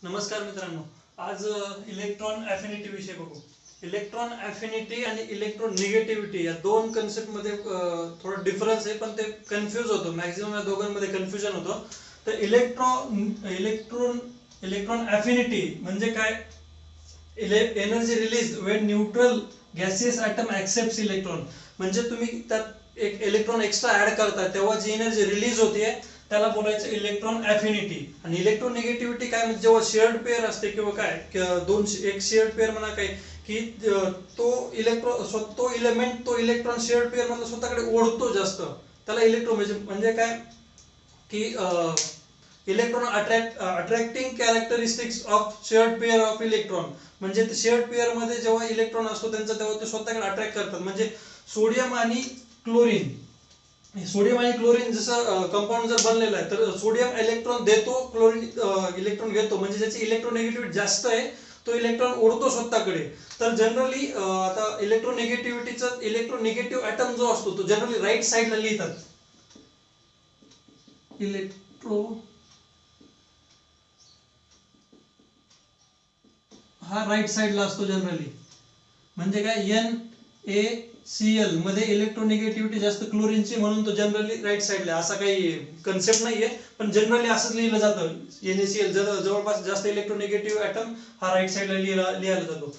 नमस्कार मित्रांनो, आज इलेक्ट्रॉन अफिनिटी विषय बघू. इलेक्ट्रॉन अफिनिटी आणि इलेक्ट्रॉन निगेटिव्हिटी या दोन कन्सेप्ट मध्ये थोडा डिफरन्स आहे, पण ते कन्फ्यूज होतो. मॅक्झिमम या दोघांमध्ये कन्फ्युजन होतं. तर इलेक्ट्रॉन इलेक्ट्रॉन अफिनिटी म्हणजे काय? Energy release when neutral gaseous atom accepts electron. म्हणजे तुम्ही त्यात एक इलेक्ट्रॉन एक्स्ट्रा ऍड करता तेव्हा जी एनर्जी रिलीज होते त्याला बोलायचं इलेक्ट्रॉन अफिनिटी. आणि इलेक्ट्रॉन निगेटिव्हिटी काय म्हणजे जेव्हा शेअर्ड पेअर असते किंवा काय दोन एक शेअर्ड पेअर म्हणा काय की तो इलेमेंट तो इलेक्ट्रॉन शेअर्ड पेअर मधला स्वतःकडे ओढतो जास्त, त्याला इलेक्ट्रॉन म्हणजे काय की electron attracting characteristics of shared pair of electron. म्हणजे शेअर्ड पेअर मध्ये जेव्हा इलेक्ट्रॉन असतो त्यांचा तेव्हा ते स्वतःकडे अट्रॅक्ट करतात. म्हणजे सोडियम आणि क्लोरीन जसं कंपाऊंड जर बनलेलं आहे तर सोडियम इलेक्ट्रॉन देतो, क्लोरीन इलेक्ट्रॉन घेतो. म्हणजे ज्याची इलेक्ट्रोनेगेटिव्हिटी जास्त आहे तो इलेक्ट्रॉन ओढतो स्वतःकडे. तर जनरली आता इलेक्ट्रोनेगेटिव्ह ॲटम जो असतो तो जनरली राईट साईडला लिहितात. हा राईट साईडला असतो जनरली. म्हणजे काय NaCl मध्ये इलेक्ट्रोनेगेटिव्हिटी जास्त क्लोरीनची, म्हणून तो जनरली राईट साईडला. असा काही कन्सेप्ट नाहीये, पण जनरली असंच लिहिलं जातं. NaCl जवळपास जास्त इलेक्ट्रोनेगेटिव्ह ॲटम हा राईट साईडला लिहिला जातो.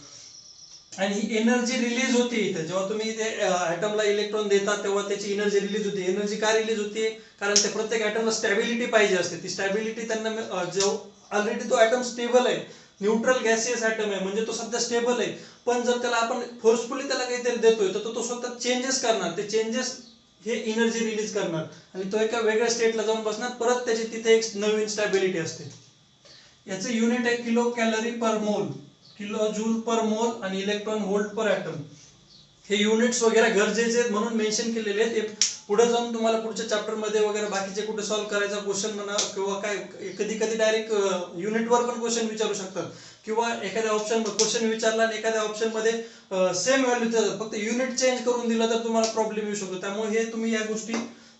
आणि ही एनर्जी रिलीज होते इथे जेव्हा तुम्ही ते ॲटमला इलेक्ट्रॉन देता तेव्हा त्याची एनर्जी रिलीज होते. एनर्जी काय रिलीज होते? कारण त्या प्रत्येक ॲटमला स्टॅबिलिटी पाहिजे असते. ती स्टॅबिलिटी त्यांना जो ऑलरेडी तो ॲटम स्टेबल आहे, न्यूट्रल गॅसियस ॲटम आहे, म्हणजे तो सध्या स्टेबल आहे. पण जर त्याला आपण फोर्सफुली त्याला काहीतरी देतोय तर तो स्वतः चेंजेस करणार. ते चेंजेस हे एनर्जी रिलीज करणार आणि तो एका वेगळ्या स्टेटला जाऊन बसणार. परत त्याची तिथे एक नवीन स्टॅबिलिटी असते. याचं युनिट आहे kilo calorie per mole, kilo joule per मोल आणि इलेक्ट्रॉन व्होल्ट पर ॲटम. हे युनिट्स वगैरे गरजेचे आहेत म्हणून मेन्शन केलेले आहेत. पुढे जाऊन तुम्हाला पुढच्या चॅप्टर मध्ये वगैरे बाकीचे कुठे सॉल्व्ह करायचा क्वेश्चन म्हणा किंवा काय कधी कधी डायरेक्ट युनिटवर पण क्वेश्चन विचारू शकतात, किंवा एखाद्या ऑप्शन क्वेश्चन विचारला आणि एखाद्या ऑप्शन मध्ये सेम व्हॅल्यू फक्त युनिट चेंज करून दिलं तर तुम्हाला प्रॉब्लेम येऊ शकतो. त्यामुळे हे तुम्ही या गोष्टी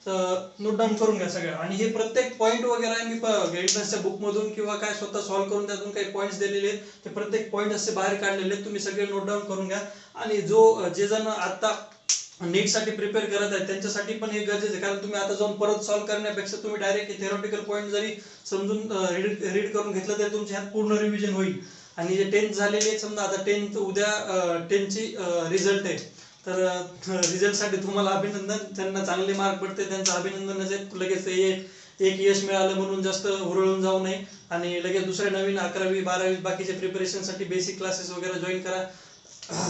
नोट डाऊन करून घ्या सगळ्या. आणि हे प्रत्येक पॉईंट वगैरे मी गाईडन्सच्या बुक मधून किंवा काय स्वतः सॉल्व्ह करून त्यातून काही पॉईंट्स दिलेले आहेत, ते प्रत्येक पॉईंट असे बाहेर काढलेले आहेत. तुम्ही सगळे नोट डाऊन करून घ्या. आणि जे जण आता नीट साठी प्रिपेअर करत आहेत त्यांच्यासाठी पण हे गरजेचं आहे, कारण तुम्ही आता जाऊन परत सॉल्व्ह करण्यापेक्षा तुम्ही डायरेक्ट थेरॉटिकल पॉईंट जरी समजून रीड करून घेतलं तरी तुमच्या ह्यात पूर्ण रिव्हिजन होईल. आणि जे 10th झालेली आहे, समजा आता 10th उद्या 10th रिझल्ट आहे, तर रिझल्ट साठी तुम्हाला अभिनंदन. त्यांना चांगले मार्क पडते त्यांचं अभिनंदन. लगेच एक यश मिळालं म्हणून जास्त हुरळून जाऊ नये आणि लगेच दुसऱ्या नवीन 11वी 12वी बाकीच्या प्रिपरेशन साठी बेसिक क्लासेस वगैरे जॉईन करा.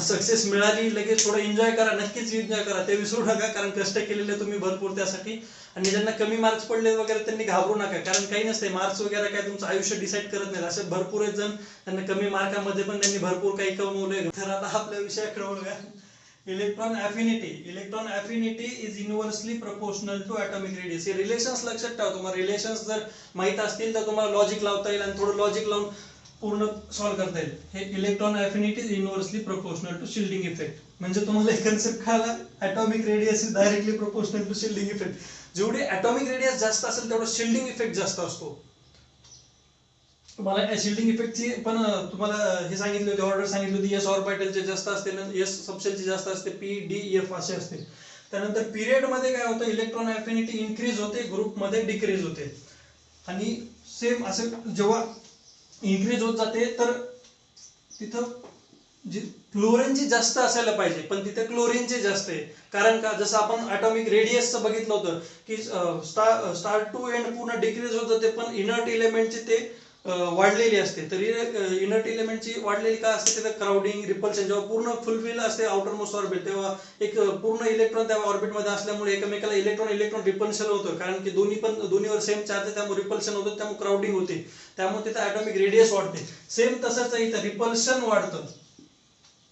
सक्सेस मिळाली लगेच थोडं एन्जॉय करा, नक्कीच एन्जॉय करा, ते विसरू नका, कारण कष्ट केलेले तुम्ही भरपूर त्यासाठी. आणि ज्यांना कमी मार्क्स पडले वगैरे त्यांनी घाबरू नका, कारण काही नसते, मार्क्स वगैरे काय तुमचं आयुष्य डिसाईड करत नाही. असे भरपूर जण त्यांना कमी मार्कामध्ये पण त्यांनी भरपूर काही कमवलंय. तर आता आपल्या विषयाकडे वळूया. Electron affinity is universally proportional to atomic radius. हे रिलेशन्स लक्षात ठेवा. तुम्हाला रिलेशन्स जर माहित असतील तर तुम्हाला लॉजिक लावता येईल आणि थोडं लॉजिक लावून पूर्ण सॉल्व्ह करता येईल. हे electron affinity is universally proportional to shielding effect. म्हणजे तुम्हाला एक कन्सेप्ट कळला, atomic radius is directly proportional to shielding effect. जेवढे ॲटॉमिक रेडियस जास्त असेल तेवढा शिल्डिंग इफेक्ट जास्त असतो. तुम्हाला शिल्डिंग इफेक्टची पण तुम्हाला हे सांगितले होते, ऑर्डर सांगितली होती. एस ऑर्बिटलचे जास्त असते, एस सबशेलची जास्त असते, PDF असे असते. त्यानंतर पिरियड मध्ये काय होतं, इलेक्ट्रॉन अफिनिटी इन्क्रीज होते, ग्रुप मध्ये डिक्रीज होते. आणि सेम असं जेव्हा इन्क्रीज होत जाते तर तिथं फ्लोरीनची जास्त असायला पाहिजे, पण तिथे क्लोरीनचे जास्त आहे. कारण का, जसं आपण ॲटॉमिक रेडियसचं बघितलं होतं की स्टार्ट टू एंड पूर्ण डिक्रीज होत जाते, पण इनर्ट एलिमेंटची ते वाढलेली असते. तर इनर्ट एलिमेंटची वाढलेली का असते, तिथे क्राउडिंग, रिपल्शन. जेव्हा पूर्ण फुलफिल असते आउटर मोस्ट ऑर्बिट तेव्हा एक पूर्ण इलेक्ट्रॉन त्या ऑर्बिटमध्ये असल्यामुळे एकमेकाला इलेक्ट्रॉन रिपल्शन होतं, कारण की दोन्हीवर सेम चार्ज आहे, त्यामुळे रिपल्शन होतं, त्यामुळे क्राउडिंग होते, त्यामुळे तिथे ॲटॉमिक रेडियस वाढते. सेम तसंच इथं रिपल्शन वाढतं.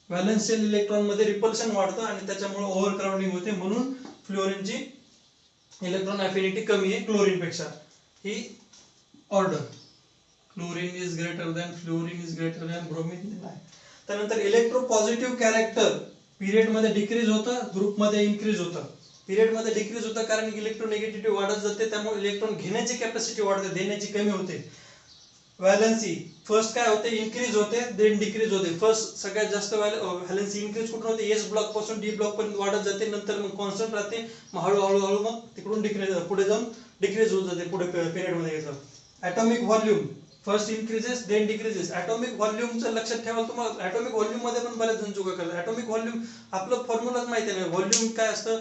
व्हॅलन्स शेल इलेक्ट्रॉन मध्ये रिपल्शन वाढतं आणि त्याच्यामुळे ओव्हर क्राउडिंग होते, म्हणून फ्लोरीनची इलेक्ट्रॉन अफिनिटी कमी आहे क्लोरीन पेक्षा. ही order. Chlorine is greater than fluorine is greater than bromine. त्यानंतर इलेक्ट्रोपॉझिटिव्ह कॅरेक्टर पिरियड मध्ये डिक्रीज होतं, ग्रुप मध्ये इन्क्रीज होतं. पिरियड मध्ये डिक्रीज होतं कारण इलेक्ट्रोनेगेटिव्हिटी वाढत जाते, त्यामुळे इलेक्ट्रॉन घेण्याची कॅपॅसिटी वाढते, देण्याची कमी होते. व्हॅलन्सी फर्स्ट काय होते, इन्क्रीज होते देन डिक्रीज होते. फर्स्ट सगळ्यात जास्त व्हॅलन्सी इन्क्रीज कुठून होते, एस ब्लॉक पासून डी ब्लॉक पर्यंत वाढत जाते, नंतर मग कॉन्स्टंट राहते, मग हळूहळू मग तिकडून डिक्रीज पुढे जाऊन डिक्रीज होत जाते पुढे पिरियड मध्ये घेतलं. Atomic volume first increases then decreases. Atomic व्हॉल्यूमचं लक्षात ठेवा तुम्हाला. ॲटॉमिक व्हॉल्यूम मध्ये पण बरेच जण चुका करतात. ॲटॉमिक व्हॉल्यूम आपलं फॉर्म्युलाच माहिती नाही. व्हॉल्यूम काय असतं,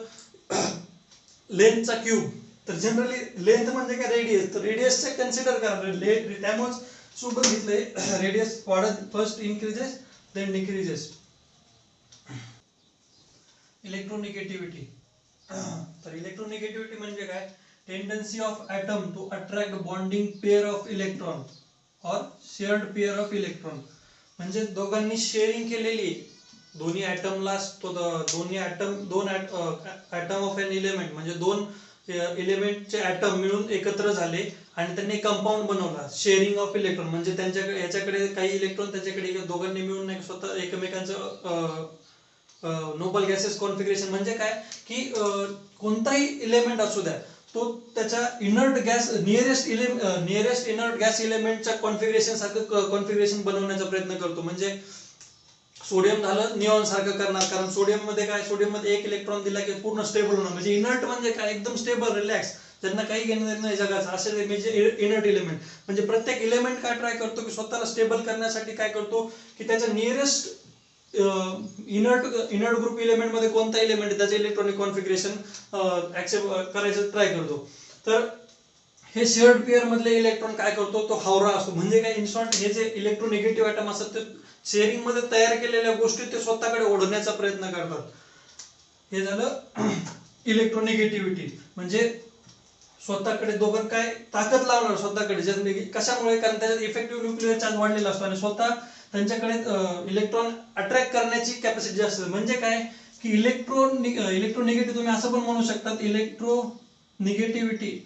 लेंथचा क्यूब. तर जनरली लेंथ म्हणजे काय, रेडियस. तर रेडियसचे कन्सिडर करा, त्यामुळेच सोबत घेतलंय रेडियस वाढत first increases then decreases. Electronegativity. तर इलेक्ट्रोनिगेटिव्हिटी म्हणजे काय, tendency of atom to attract bonding pair of electron or shared pair of electron. म्हणजे दोघांनी शेअरिंग केलेली दोन्ही ॲटमला, दोन्ही ॲटम दोन ॲटम ऑफ एन इलेमेंट म्हणजे दोन इलेमेंटचे ॲटम मिळून एकत्र झाले आणि त्यांनी कंपाऊंड बनवला. शेअरिंग ऑफ इलेक्ट्रॉन म्हणजे त्यांच्याकडे याच्याकडे काही इलेक्ट्रॉन त्याच्याकडे, दोघांनी मिळून स्वतः एकमेकांचं नोबल गॅसेस कॉन्फिगरेशन. म्हणजे काय की कोणताही इलेमेंट असू द्या, तो त्याच्या inert gas nearest inert gas इलेमेंटच्या कॉन्फिगरेशन सारखं कॉन्फिगरेशन बनवण्याचा प्रयत्न करतो. म्हणजे सोडियम झालं निऑन सारखं करणार, कारण सोडियम मध्ये काय, सोडियम मध्ये एक इलेक्ट्रॉन दिला की पूर्ण स्टेबल होणार. म्हणजे इनर्ट म्हणजे काय, एकदम स्टेबल रिलॅक्स, ज्यांना काही घेणं नाही जगाचं, असे म्हणजे इनर्ट इलेमेंट. म्हणजे प्रत्येक इलेमेंट काय ट्राय करतो की स्वतःला स्टेबल करण्यासाठी काय करतो की त्याच्या नियरेस्ट इनर्ट ग्रुप इलेमेंट मध्ये कोणता इलेमेंट त्याचे इलेक्ट्रॉनिक कॉन्फिगरेशन ऍक्सेप्ट करायचं ट्राय करतो. तर हे शेअर्ड पेअर मधले इलेक्ट्रॉन काय करतो, तो हावरा असतो. म्हणजे काय, इन शॉर्ट हे जे इलेक्ट्रोनिगेटिव्ह ॲटम असतात ते शेअरिंग मध्ये तयार केलेल्या गोष्टी ते स्वतःकडे ओढण्याचा प्रयत्न करतात. हे झालं इलेक्ट्रोनिगेटिव्हिटी. म्हणजे स्वतःकडे दोघं काय ताकद लावणार स्वतःकडे, ज्यामुळे कशामुळे, कारण त्याच्यात इफेक्टिव्ह न्यूक्लिअर चार्ज वाढलेला असतो आणि स्वतः त्यांच्याकडे इलेक्ट्रॉन अट्रॅक्ट करण्याची कॅपॅसिटी जास्त. म्हणजे काय की इलेक्ट्रोनिगेटिव्ह तुम्ही असं पण म्हणू शकता, इलेक्ट्रोनिगेटिव्हिटी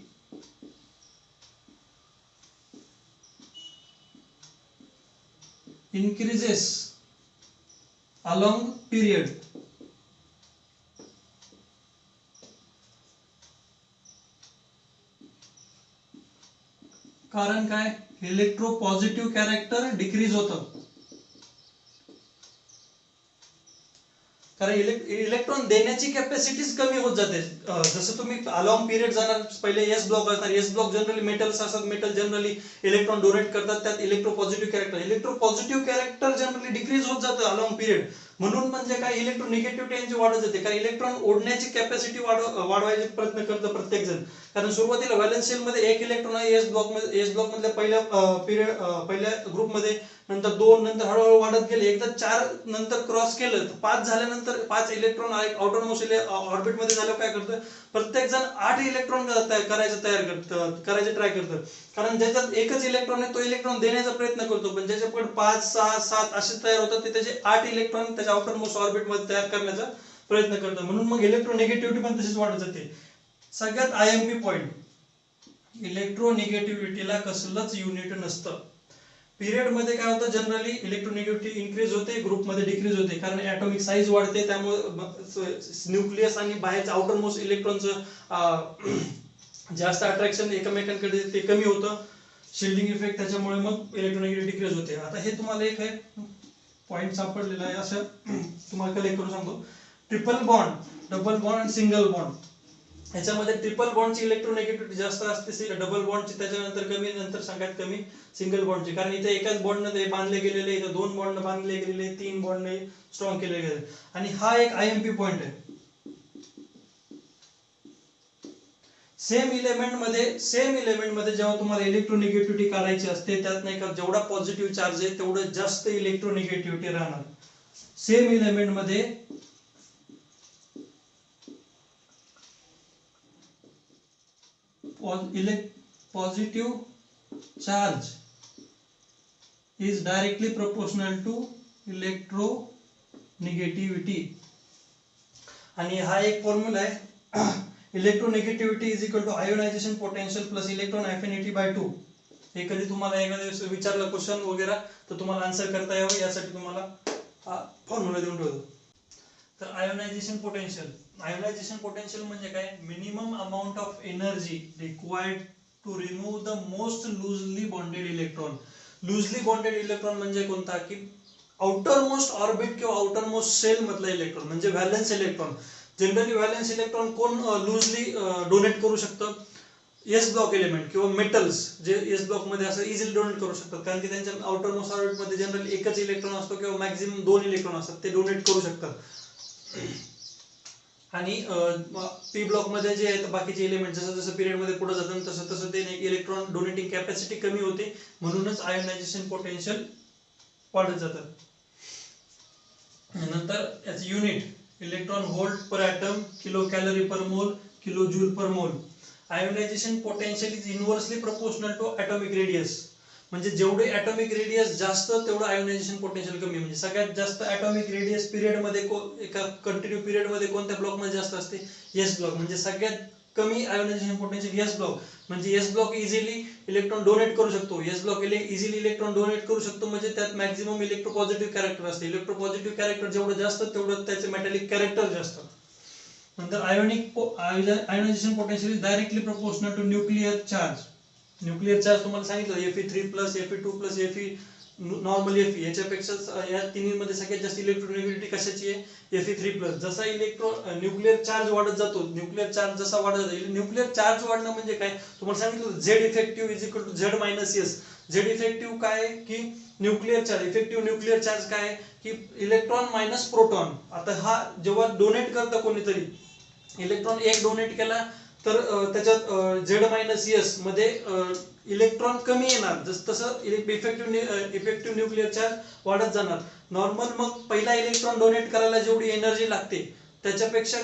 increases along period. कारण काय, इलेक्ट्रो पॉझिटिव्ह कॅरेक्टर डिक्रीज होतं. कारण इलेक्ट्रॉन देण्याची कॅपॅसिटीच कमी होत जाते. जसं तुम्ही अलॉंग पिरियड जाणार, पहिले एस ब्लॉक असणार, एस ब्लॉक जनरली मेटल्स असतात, मेटल जनरली इलेक्ट्रॉन डोनेट करतात, त्यात इलेक्ट्रोपॉझिटिव्ह कॅरेक्टर जनरली डिक्रीज होत जातं अलॉंग पिरियड. म्हणून म्हणजे काय, इलेक्ट्रोनिगेटिव्हिटी यांची वाढत जाते, कारण इलेक्ट्रॉन ओढण्याची कॅपॅसिटी वाढवायचे प्रयत्न करतं प्रत्येक जण. कारण सुरुवातीला व्हॅलन्स शेल मध्ये एक इलेक्ट्रॉन आहे एस ब्लॉक मधल्या पहिल्या ग्रुपमध्ये, नंतर 2, नंतर हळूहळू वाढत गेले, एकदा 4 नंतर क्रॉस केलं तर 5 झाल्यानंतर 5 इलेक्ट्रॉन आउटर मोस्ट ऑर्बिट मध्ये झाल्यावर काय करतं, प्रत्येक जण 8 इलेक्ट्रॉन करायचे ट्राय करतं. कारण ज्याच्यात एकच इलेक्ट्रॉन आहे तो इलेक्ट्रॉन देण्याचा प्रयत्न करतो, पण ज्याच्याकडे 5, 6, 7 असे तयार होतात ते त्याचे 8 इलेक्ट्रॉन त्याच्या आउटर मोस्ट ऑर्बिट मध्ये तयार करण्याचा प्रयत्न करतात. म्हणून मग इलेक्ट्रोनिगेटिव्हिटी पण तशीच वाढत जाते. सगळ्यात आयएमपी पॉइंट, इलेक्ट्रोनिगेटिव्हिटीला कसलंच युनिट नसतं. पिरियड मध्ये काय होतं, जनरली इलेक्ट्रोनिगेटिव्हिटी इन्क्रीज होते, ग्रुप मध्ये डिक्रीज होते, कारण ॲटॉमिक साईज वाढते, त्यामुळे न्यूक्लियस आणि बाहेरचं आउटर मोस्ट इलेक्ट्रॉनचं जास्त अट्रॅक्शन एकमेकांकडे ते कमी होतं, शिल्डिंग इफेक्ट, त्याच्यामुळे मग इलेक्ट्रोनिगेटिव्हिटी डिक्रीज होते. आता हे तुम्हाला एक आहे पॉइंट सापडलेला आहे, असं तुम्हाला कलेक्ट करून सांगतो. ट्रिपल बॉन्ड, डबल बॉन्ड आणि सिंगल बॉन्ड. याच्यामध्ये ट्रिपल बॉन्डची इलेक्ट्रोनिगेटिव्हिटी जास्त असते, डबल बॉन्डची त्याच्यानंतर कमी, नंतर सगळ्यात कमी सिंगल बॉन्डची. कारण इथे एकाच बॉन्डने बांधले गेलेले, इथे 2 बॉन्ड बांधले गेलेले, 3 बॉन्डने स्ट्रॉंग केले गेले. आणि हा एक आयएमपी पॉइंट आहे. सेम इलेमेंट मध्ये जेव्हा तुम्हाला इलेक्ट्रोनिगेटिव्हिटी काढायची असते, त्यात नाही का जेवढा पॉझिटिव्ह चार्ज आहे तेवढं जास्त इलेक्ट्रोनिगेटिव्हिटी राहणार. सेम इलेमेंट मध्ये positive charge is directly proportional to electronegativity. आणि हा एक फॉर्म्युला आहे, electronegativity is equal to ionization potential plus electron affinity by 2. हे कधी तुम्हाला एखाद्या विचारलं क्वेश्चन वगैरे तर तुम्हाला आन्सर करता यावं यासाठी तुम्हाला हा फॉर्म्युला देऊन ठेवतो. तर आयोनायझेशन पोटेन्शियल म्हणजे काय, minimum amount of energy required to remove the most loosely bonded electron. Loosely bonded electron म्हणजे कोणता की आउटर मोस्ट ऑर्बिट किंवा आउटर मोस्ट शेल मधला इलेक्ट्रॉन म्हणजे valence electron. Generally valence electron कोण लुजली डोनेट करू शकतं? एस ब्लॉक एलिमेंट किंवा मेटल्स जे एस ब्लॉक मध्ये असं इझिली डोनेट करू शकतात, कारण की त्यांच्या आउटर मोस्ट ऑर्बिट मध्ये जनरली एकच इलेक्ट्रॉन असतो किंवा मॅक्झिमम 2 इलेक्ट्रॉन असतात, ते डोनेट करू शकतात. आणि पी ब्लॉक मध्ये जे आहेत बाकीचे एलिमेंट जसं जसं पिरियड मध्ये पुढे जातात तसं तसं ते इलेक्ट्रॉन डोनेटिंग कॅपॅसिटी कमी होते, म्हणूनच आयोनायझेशन पोटेन्शियल वाढत जातं. नंतर याचं unit electron volt per atom, kilo calorie per mole, kilo joule per mole. Ionization potential is inversely proportional to atomic radius. म्हणजे जेवढे ॲटॉमिक रेडियस जास्त तेवढं आयोनायझेशन पोटेन्शियल कमी. म्हणजे सगळ्यात जास्त ॲटॉमिक रेडियस पिरियड मध्ये एका कंटिन्यू पिरियड मध्ये कोणत्या ब्लॉक मध्ये जास्त असते? S block. म्हणजे सगळ्यात कमी आयोनायझेशन पोटेन्शियल एस ब्लॉक. म्हणजे S block easily electron donate करू शकतो. S block easily electron donate करू शकतो म्हणजे त्यात मॅक्झिमम इलेक्ट्रोपॉझिटिव्ह कॅरेक्टर असते. इलेक्ट्रोपॉझिटिव्ह कॅरेक्टर जेवढं जास्त तेवढं त्याचे मेटॅलिक कॅरेक्टर जास्त. नंतर ionization potential is directly proportional to nuclear charge. Nuclear charge तुम्हाला सांगितलं Fe3+, Fe2+, Fe normal Fe. याच्यापेक्षा या तिन्हीमध्ये सगळ्यात जास्त इलेक्ट्रोनेगेटिव्हिटी कशाची आहे? Fe3+. जसा न्यूक्लिअर चार्ज वाढत जातो, न्यूक्लिअर चार्ज जसा वाढत जातो, न्यूक्लिअर चार्ज वाढणं म्हणजे काय तुम्हाला सांगितलं Z effective is equal to Z - S. Z effective काय की nuclear charge, effective nuclear charge काय की इलेक्ट्रॉन मायनस प्रोटॉन. आता हा जेव्हा डोनेट करतं कोणीतरी इलेक्ट्रॉन एक डोनेट केला तर त्याच्यात Z - S मध्ये इलेक्ट्रॉन कमी येणार, जसं तसं इफेक्टिव्ह न्यूक्लिअर चार्ज वाढत जाणार. नॉर्मल मग पहिला इलेक्ट्रॉन डोनेट करायला जेवढी एनर्जी लागते त्याच्यापेक्षा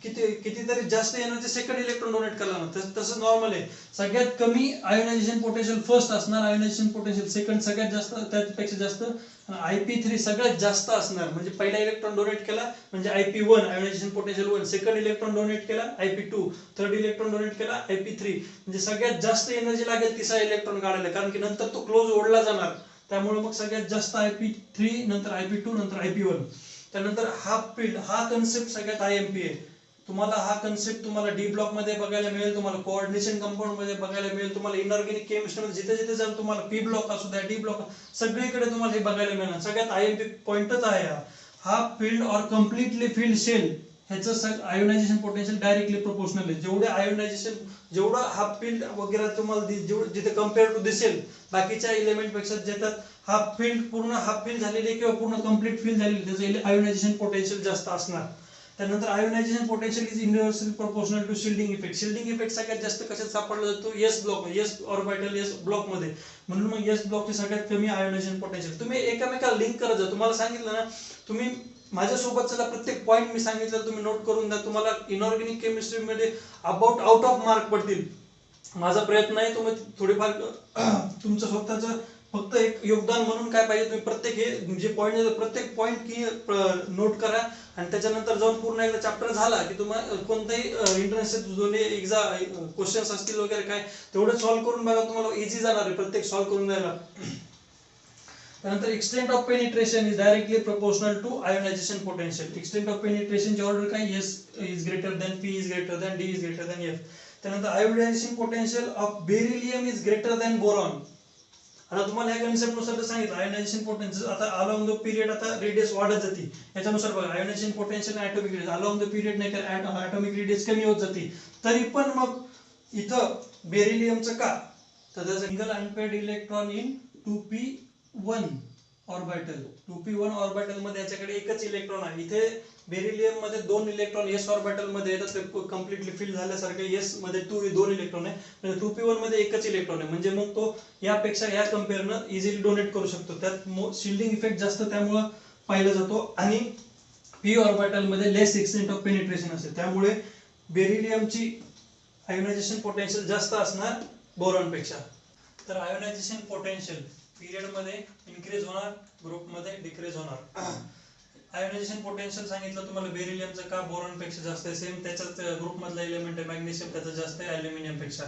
कितीतरी जास्त एनर्जी सेकंड इलेक्ट्रॉन डोनेट करायला. तसं नॉर्मल आहे. सगळ्यात कमी आयोनायझेशन पोटेन्शियल फर्स्ट असणार, आयोनायझेशन पोटेन्शियल सेकंड सगळ्यात जास्त, त्यापेक्षा जास्त Ip3 सगळ्यात जास्त असणार. म्हणजे पहिला इलेक्ट्रॉन डोनेट केला म्हणजे Ip1 ionization potential 1, second electron donate केला Ip2, थर्ड इलेक्ट्रॉन डोनेट केला Ip3. म्हणजे सगळ्यात जास्त एनर्जी लागेल तिसरा इलेक्ट्रॉन काढायला, कारण की नंतर तो क्लोज ओढला जाणार. त्यामुळे मग सगळ्यात जास्त Ip3, नंतर Ip2, नंतर Ip1. त्यानंतर हाफ फील्ड हा कन्सेप्ट सगळ्यात IMP आहे. तुम्हाला हा कन्सेप्ट तुम्हाला डी ब्लॉक मध्ये बघायला मिळेल, तुम्हाला कोऑर्डिनेशन कंपाऊंड मध्ये बघायला मिळेल, तुम्हाला इनऑर्गॅनिक केमिस्ट्री मध्ये जिथे जिथे जाल तुम्हाला पी ब्लॉक असू द्या डी ब्लॉक सगळीकडे तुम्हाला हे बघायला मिळणार. सगळ्यात IMP पॉइंटच आहे हा filled or completely filled shell. ह्याचं आयोनायझेशन पोटेन्शियल डायरेक्टली प्रोपोर्शनल आहे. जेवढे आयोनायझेशन जेवढं हाफ फील्ड वगैरे तुम्हाला जिथे कम्पेअर टू दिसेल बाकीच्या एलिमेंट पेक्षा, ज्याच्यात हाफ फील्ड पूर्ण हाफ फील्ड झालेली किंवा पूर्ण कम्प्लीट फील्ड झालेली त्याचं आयोनायझेशन पोटेन्शियल जास्त असणार. त्यानंतर ionization potential is inversely proportional to shielding effect. Shielding effect सगळ्यात जास्त कशात सापडला जातो? S block, S orbital S block मध्ये. म्हणून मग एस ब्लॉकचे सगळ्यात कमी आयोनायझेशन पोटेन्शियल. तुम्ही एकमेकाला लिंक करत जा. तुम्हाला सांगितलं ना, तुम्ही माझ्यासोबत चला प्रत्येक पॉईंट मी सांगितलं तुम्ही नोट करून द्या. तुम्हाला इनऑर्गॅनिक केमिस्ट्री मध्ये आउट ऑफ मार्क पडतील. माझा प्रयत्न आहे तुम्ही थोडेफार तुमचं स्वतःचं फक्त एक योगदान म्हणून काय पाहिजे, तुम्ही प्रत्येक हे जे पॉईंट प्रत्येक पॉईंट की नोट करा आणि त्याच्यानंतर जाऊन पूर्ण एकदा चॅप्टर झाला की तुम्हाला कोणताही इंटरेस्ट दोन्ही एक्झाम क्वेश्चन्स असतील वगैरे काय तेवढं सॉल्व्ह करून बघा, तुम्हाला इझी जाणार आहे प्रत्येक सॉल्व्ह करून द्यायला. त्यानंतर extent of penetration is directly proportional to ionization potential. Extent of पेनिट्रेशनची ऑर्डर काय? S is greater than p is greater than d is greater than f. त्यानंतर ionization potential of beryllium is greater than boron. आता तुम्हाला या concept नुसार सांगितलं ionization potential आता along the period आता रेडियस वाढत जाते. याच्यानुसार बघा आयोनायझेशन पोटेन्शियल आणि atomic radius along the period नाही का ॲटॉमिक रेडियस कमी होत जाते. तरी पण मग इथं बेरिलियमचं का तर single unpaired electron in 2p1 orbital. 2p1 orbital मध्ये याच्याकडे एकच इलेक्ट्रॉन आहे. इथे बेरिलियम मध्ये 2 इलेक्ट्रॉन एस ऑर्बिटल मध्ये येतात, ते कम्प्लिटली फिल झाल्यासारखे. एस मध्ये 2 इलेक्ट्रॉन आहे, म्हणजे 2p1 मध्ये एकच इलेक्ट्रॉन आहे. म्हणजे मग तो यापेक्षा या कम्पेअरनं इझिली डोनेट करू शकतो. त्यात शिल्डिंग इफेक्ट जास्त त्यामुळे पाहिला जातो आणि पी ऑर्बिटल मध्ये लेस एक्सटेंट ऑफ पेनिट्रेशन असते. त्यामुळे बेरिलियमची आयोनायझेशन पोटेन्शियल जास्त असणार बोरॉन पेक्षा. तर आयोनायझेशन पोटेन्शियल पिरियड मध्ये इन्क्रीज होणार, ग्रुप मध्ये डिक्रीज होणार. आयोनायझेशन पोटेन्शियल सांगितलं तुम्हाला बेरिलियमचं का बोरॉन पेक्षा जास्त आहे. सेम त्याच्याच ग्रुप मधला एलिमेंट आहे मॅग्नेशियम, त्याचं जास्त आहे अल्युमिनियम पेक्षा.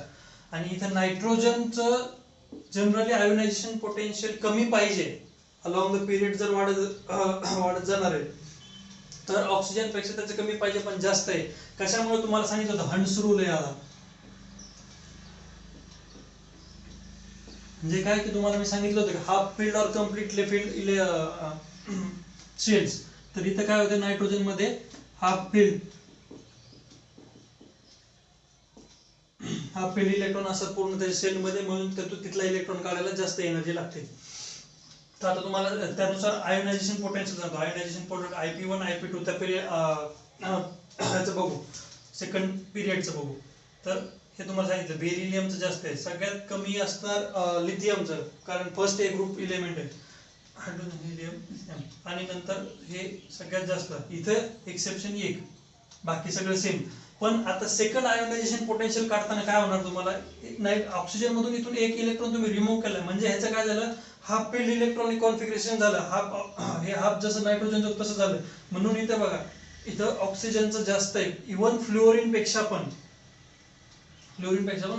आणि इथं नायट्रोजनचं जनरली आयोनायझेशन पोटेन्शियल कमी पाहिजे अलॉंग द पिरियड जर वाढत जाणार आहे तर ऑक्सिजन पेक्षा त्याचं कमी पाहिजे पण जास्त आहे. कशामुळे तुम्हाला सांगितलं होतं हंड्स रूल आहे. म्हणजे काय की तुम्हाला मी सांगितलं होतं की हाफ फिल्ड और कम्प्लिटली फिल्ड शेल्स, तर इथं काय होतं नायट्रोजन मध्ये हाफ फिल्ड इलेक्ट्रॉन असतात पूर्ण त्याच्या सेलमध्ये, म्हणून तिथला इलेक्ट्रॉन काढायला जास्त एनर्जी लागते. तर आता तुम्हाला त्यानुसार आयोनायझेशन पोटेन्शियल सांगतो. आयोनायझेशन पोटेन्शियल IP1 IP2 त्या पिरियडचं बघू, सेकंड पिरियडचं बघू. तर हे तुम्हाला सांगितलं बेरिलियमचं जास्त आहे, सगळ्यात कमी असणार लिथियमचं, कारण फर्स्ट ए ग्रुप इलेमेंट आहे हायड्रोजन हिलियम, आणि नंतर हे सगळ्यात जास्त. इथं एक्सेप्शन एक, बाकी सगळं सेम. पण आता सेकंड आयोनायझेशन पोटेन्शियल काढताना काय होणार तुम्हाला, ऑक्सिजन मधून इथून एक इलेक्ट्रॉन तुम्ही रिमूव्ह केला म्हणजे ह्याचं काय झालं, हाफ फिल्ड इलेक्ट्रॉनिक कॉन्फिगरेशन झालं. हे हाफ जसं नायट्रोजन तसं झालं. म्हणून इथं बघा, इथं ऑक्सिजनचं जास्त आहे, इव्हन फ्लोरीन पेक्षा पण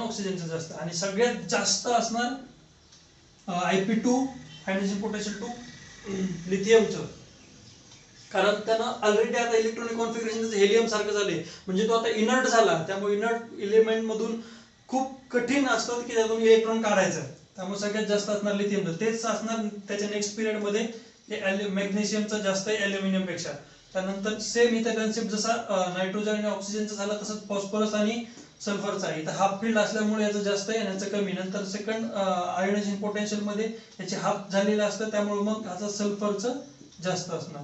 ऑक्सिजनचं जास्त. आणि सगळ्यात जास्त असणार IP2 हायड्रोजन पोटेन्शियल 2 लिथियमचं, कारण त्यानं ऑलरेडी आता इलेक्ट्रॉनिक कॉन्फिगरेशन हेलियम सारखं झाले, म्हणजे तो आता इनर्ट झाला. त्यामुळे इनर्ट इलेमेंट मधून खूप कठीण असतं की त्यातून इलेक्ट्रॉन काढायचं, त्यामुळे सगळ्यात जास्त असणार लिथियमचं. तेच असणार त्याच्या नेक्स्ट पिरियड मध्ये हे मॅग्नेशियमचं जास्त आहे अल्युमिनियम पेक्षा. त्यानंतर सेम इथं कन्सेप्ट जसा नायट्रोजन आणि ऑक्सिजनचा झाला तसंच फॉस्फरस आणि सल्फरचा आहे. इथं हाफ फील्ड असल्यामुळे याचं जास्त आहे आणि याचं कमी. नंतर सेकंड आयोनायझेशन पोटेन्शियल मध्ये याचे हाफ झालेलं असतं, त्यामुळे मग याचं सल्फरचं जास्त असणार.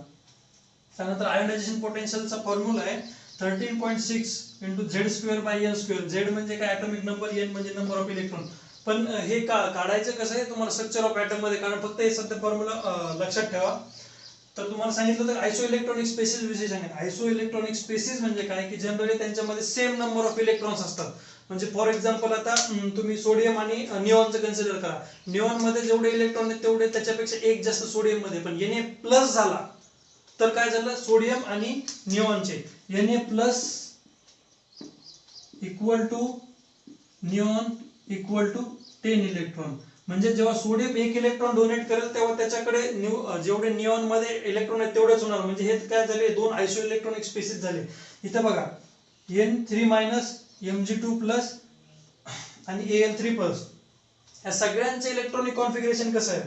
त्यानंतर आयोनायझेशन पोटेन्शियलचा फॉर्म्युला आहे 13.6 × Z²/N². Z म्हणजे काय ॲटॉमिक नंबर, N म्हणजे नंबर ऑफ इलेक्ट्रॉन. पण हे काढायचं कसं आहे तुम्हाला स्ट्रक्चर ऑफ ॲटम मध्ये, कारण फक्त हे सध्या फॉर्म्युला लक्षात ठेवा. तर तुम्हाला सांगितलं तर आयसो इलेक्ट्रॉनिक स्पेसिस विषयी सांगितलं. आयसो इलेक्ट्रॉनिक स्पेसिस म्हणजे काय की जनरली त्यांच्यामध्ये सेम नंबर ऑफ इलेक्ट्रॉन्स असतात. म्हणजे फॉर एक्झाम्पल आता तुम्ही सोडियम आणि निऑनचं कन्सिडर करा. निऑन मध्ये जेवढे इलेक्ट्रॉन आहेत तेवढे त्याच्यापेक्षा एक जास्त सोडियम मध्ये. पण Na+ झाला तर काय झालं, सोडियम आणि निऑनचे Na+ equal to neon equal to 10 electron. म्हणजे जेव्हा सोडियम 1 इलेक्ट्रॉन डोनेट करेल तेव्हा त्याच्याकडे जेवढे निऑन मध्ये इलेक्ट्रॉन आहेत तेवढेच होणार. म्हणजे हे काय झाले, दोन आयसो इलेक्ट्रॉनिक स्पेसिस झाले. इथं बघा N3- Mg2+ आणि Al3+, या सगळ्यांचे इलेक्ट्रॉनिक कॉन्फिगरेशन कसं आहे,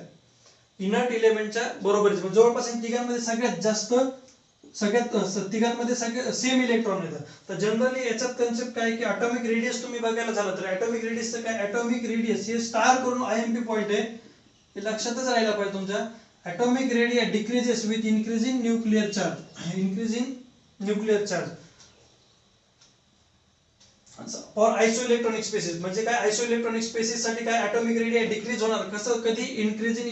इनर्ट इलेमेंटच्या बरोबरीचं. जवळपास तिघांमध्ये तिघांमध्ये सगळे सेम इलेक्ट्रॉन येतात. तर जनरली याच्यात कन्सेप्ट काय की ॲटॉमिक रेडियस तुम्ही बघायला झालं तर ॲटॉमिक रेडियसचं काय, ॲटॉमिक रेडियस हे स्टार करून IMP पॉइंट आहे, हे लक्षातच राहायला पाहिजे तुमच्या. Atomic radius decreases with increasing nuclear charge. For isoelectronic species म्हणजे काय, आयसो इलेक्ट्रॉनिक स्पेसिस साठी काय ॲटॉमिक रेडियस डिक्रीज होणार. कसं, कधी इन्क्रीजिंग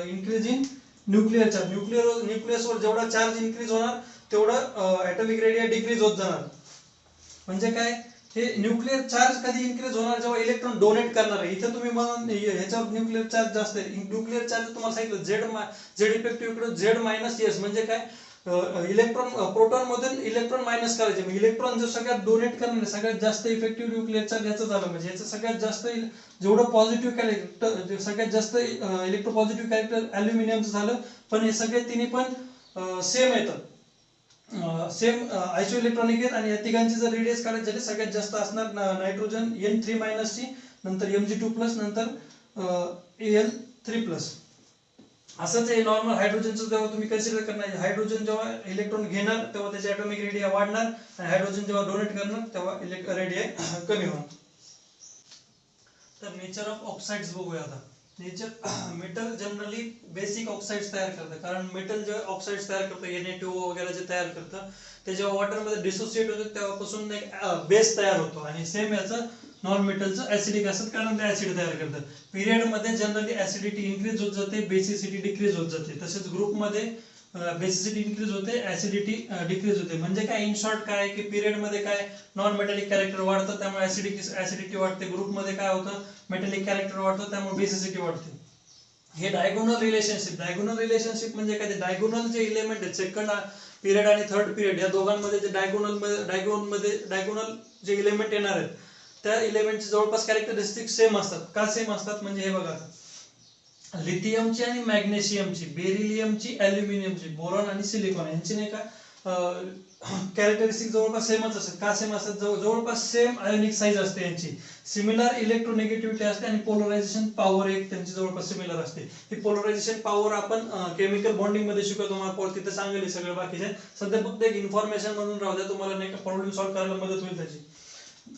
इन्क्रीजिंग न्यूक्लिअर चार्ज. न्यूक्लियसवर जेवढा चार्ज इन्क्रीज होणार तेवढं ॲटॉमिक रेडियस डिक्रीज होत जाणार. म्हणजे काय, हे न्यूक्लिअर चार्ज कधी इन्क्रीज होणार, जेव्हा इलेक्ट्रॉन डोनेट करणार आहे. इथं तुम्ही म्हणून ह्याच्यावर न्यूक्लिअर चार्ज जास्त आहे. न्यूक्लिअर चार्ज तुम्हाला सांगितलं Z इफेक्टिव्ह इकडे Z- म्हणजे काय, इलेक्ट्रॉन प्रोटॉन मधून इलेक्ट्रॉन मायनस करायचे. म्हणजे इलेक्ट्रॉन जो सगळ्यात डोनेट करणार सगळ्यात जास्त इफेक्टिव्ह न्यूक्लिअर चार्ज याचं झालं. म्हणजे याचं सगळ्यात जास्त जेवढं पॉझिटिव्ह कॅरेक्टर, सगळ्यात जास्त इलेक्ट्रोपॉझिटिव्ह कॅरेक्टर अल्युमिनियमचं झालं. पण हे सगळे तिन्ही पण सेम येतात, सेम आयसो इलेक्ट्रॉनिक आहेत. आणि या तिघांची जर रेडियस काढायची झाली सगळ्यात जास्त असणार नायट्रोजन N3- नंतर Mg2+, नंतर Al3+. असंच आहे नॉर्मल हायड्रोजनचं. जेव्हा तुम्ही कन्सिडर करणार, हायड्रोजन जेव्हा इलेक्ट्रॉन घेणार तेव्हा त्याचे ॲटॉमिक रेडियस वाढणार, आणि हायड्रोजन जेव्हा डोनेट करणार तेव्हा रेडियस कमी होणार. तर नेचर ऑफ ऑक्साइड्स बघूया आता. मेटल जनरली बेसिक ऑक्साइड्स तयार करतं, कारण मेटल जे ऑक्साइड्स तयार करतं Na2O वगैरे जे तयार करतं ते जेव्हा वॉटरमध्ये डिसोसिएट होतं तेव्हापासून एक बेस तयार होतो. आणि सेम याचं नॉन मेटलचं ऍसिडिक असतं, कारण ते ऍसिड तयार करतं. पिरियड मध्ये जनरली ऍसिडिटी इन्क्रीज होत जाते, बेसिसिटी डिक्रीज होत जाते. तसेच ग्रुपमध्ये बेसिसिटी इन्क्रीज होते, ऍसिडिटी डिक्रीज होते. म्हणजे काय, इन शॉर्ट काय की पिरियड मध्ये काय नॉन मेटॅलिक कॅरेक्टर वाढतं त्यामुळे ऍसिडिटी वाढते. ग्रुपमध्ये काय होतं, मेटॅलिक कॅरेक्टर वाढतं त्यामुळे बेसिसिटी वाढते. हे डायगोनल रिलेशनशिप म्हणजे काय, ते डायगोनल जे इलेमेंट आहेत सेकंड पिरियड आणि थर्ड पिरियड या दोघांमध्ये जे डायगोनल जे इलेमेंट येणार आहेत त्या इलेमेंटचे जवळपास कॅरेक्टरिस्टिक सेम असतात. का सेम असतात म्हणजे हे बघा, लिथियमची आणि मॅग्नेशियमची, बेरिलियमची, अल्युमिनियमची, बोरॉन आणि सिलिकॉन यांची नाही का कॅरेक्टरिस्टिक जवळपास सेमच असतात. का सेम असतात, जवळपास सेम आयोनिक साईज असते यांची. सिमिलर इलेक्ट्रोनेगेटिव्हिटी असते आणि पोलरायझेशन पॉवर एक त्यांची जवळपास सिमिलर असते. ही पोलरायझेशन पॉवर आपण केमिकल बॉन्डिंग मध्ये शिकवतो, तुम्हाला तिथे सांगेल सगळं बाकीचे. सध्या फक्त एक इन्फॉर्मेशन म्हणून राहू द्या, तुम्हाला नाही का प्रॉब्लेम सॉल्व्ह करायला मदत होईल त्याची.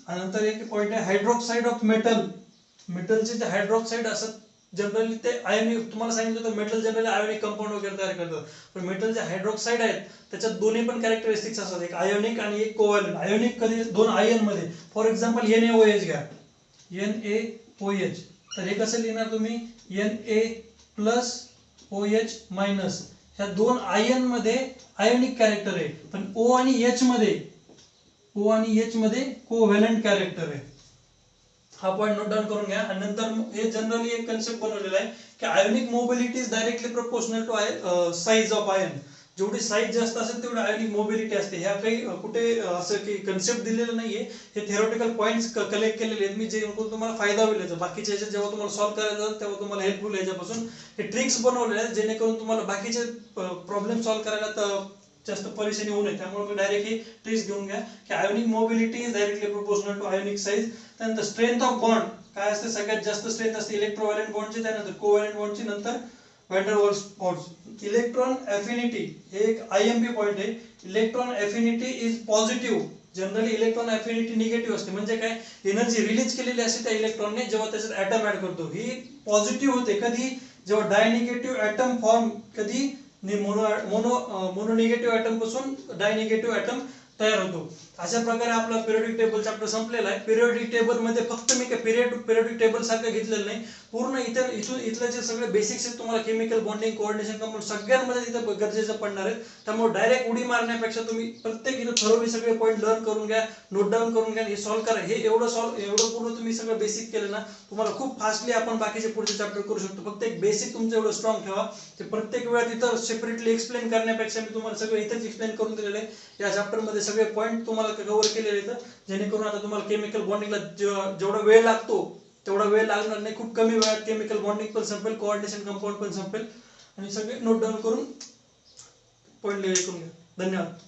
नंतर एक पॉईंट आहे हायड्रॉक्साईड ऑफ मेटल. मेटलचे जे हायड्रॉक्साईड असतात जनरली ते आयोनिक, तुम्हाला सांगितलं तर मेटल जनरली आयोनिक कंपाऊंड वगैरे तयार करतात. पण मेटल जे हायड्रॉक्साईड आहेत त्याच्यात दोन्ही पण कॅरेक्टरिस्टिक्स असतात, एक आयोनिक आणि एक कोव्हॅलंट. आयोनिक कधी दोन आयन मध्ये, फॉर एक्झाम्पल NaOH घ्या, NaOH. तर हे कसं लिहिणार तुम्ही, Na+OH-. ह्या दोन आयन मध्ये आयोनिक कॅरेक्टर आहे, पण O आणि H मध्ये कोव्हॅलंट कॅरेक्टर आहे. हा पॉईंट नोट डाऊन करून घ्या. आणि नंतर हे जनरली एक कन्सेप्ट बनवलेला आहे की ionic mobility is directly proportional to size of ion. जेवढी साईज जास्त असेल तेवढी आयोनिक मोबिलिटी असते. ह्या काही कुठे असं की कन्सेप्ट दिलेलं नाहीये, हे थेरोटिकल पॉईंट्स कलेक्ट केलेले आहेत मी, जे तुम्हाला फायदा होईल याचा. बाकीच्या ह्याच्यात जेव्हा तुम्हाला सॉल्व्ह करायचं तेव्हा तुम्हाला हेल्पफुल याच्यापासून हे ट्रिक्स बनवलेले आहेत, जेणेकरून तुम्हाला बाकीचे प्रॉब्लेम सॉल्व्ह करायला जास्त परेशानी होऊ नये. त्यामुळे मी डायरेक्ट ही ट्रिक्स घेऊन घ्या की ionic mobility is directly proportional to ionic size. त्यानंतर स्ट्रेंथ ऑफ बॉन्ड काय असते, सगळ्यात जास्त स्ट्रेंथ असते इलेक्ट्रोव्हॅलंट बॉन्डची, त्यानंतर कोव्हॅलंट बॉन्डची, नंतर van der Waals bonds. Electron affinity हे एक IMP पॉईंट आहे. Electron affinity is positive. Generally electron affinity negative असते, म्हणजे काय, एनर्जी रिलीज केलेली असते त्या इलेक्ट्रॉनने जेव्हा त्याच्यात ॲटम ऍड करतो. ही पॉझिटिव्ह होते कधी, जेव्हा डायनिगेटिव्ह ॲटम फॉर्म, कधी मोनो निगेटिव्ह ॲटम पासून डायनिगेटिव्ह ॲटम तयार होतो. अशा प्रकारे आपला पिरियोडिक टेबल चॅप्टर संपलेला आहे. पिरियोडिक टेबल मध्ये फक्त मी पिरियोडिक टेबल सारखं घेतलेलं नाही, पूर्ण इथलं जे सगळे बेसिक्स आहेत तुम्हाला केमिकल बॉन्डिंग, कोऑर्डिनेशन, कंपाऊंड सगळ्यांमध्ये इथं गरजेचं पडणार आहेत. त्यामुळे डायरेक्ट उडी मारण्यापेक्षा तुम्ही प्रत्येक इथं थरोली सगळे पॉईंट लर्न करून घ्या, नोट डाऊन करून घ्या, हे सॉल्व्ह करा. हे एवढं पूर्ण तुम्ही सगळं बेसिक केलं ना, तुम्हाला खूप फास्टली आपण बाकीचे पुढचे चॅप्टर करू शकतो. फक्त एक बेसिक तुमचं एवढं स्ट्रॉंग ठेवा. ते प्रत्येक वेळा तिथं सेपरेटली एक्सप्लेन करण्यापेक्षा मी तुम्हाला सगळं इथंच एक्सप्लेन करून दिलेलं आहे. या चॅप्टर मध्ये सगळे पॉईंट तुम्हाला कव्हर केलेले आहेत, जेणेकरून आता तुम्हाला केमिकल बॉन्डिंगला जेवढा वेळ लागतो तेवढा वेळ लागणार नाही. खूप कमी वेळात केमिकल बॉन्डिंग पण संपेल, कोऑर्डिनेशन कंपाऊंड पण संपेल. आणि सगळे नोट डाऊन करून पॉईंट लिहिले करून घ्या. धन्यवाद.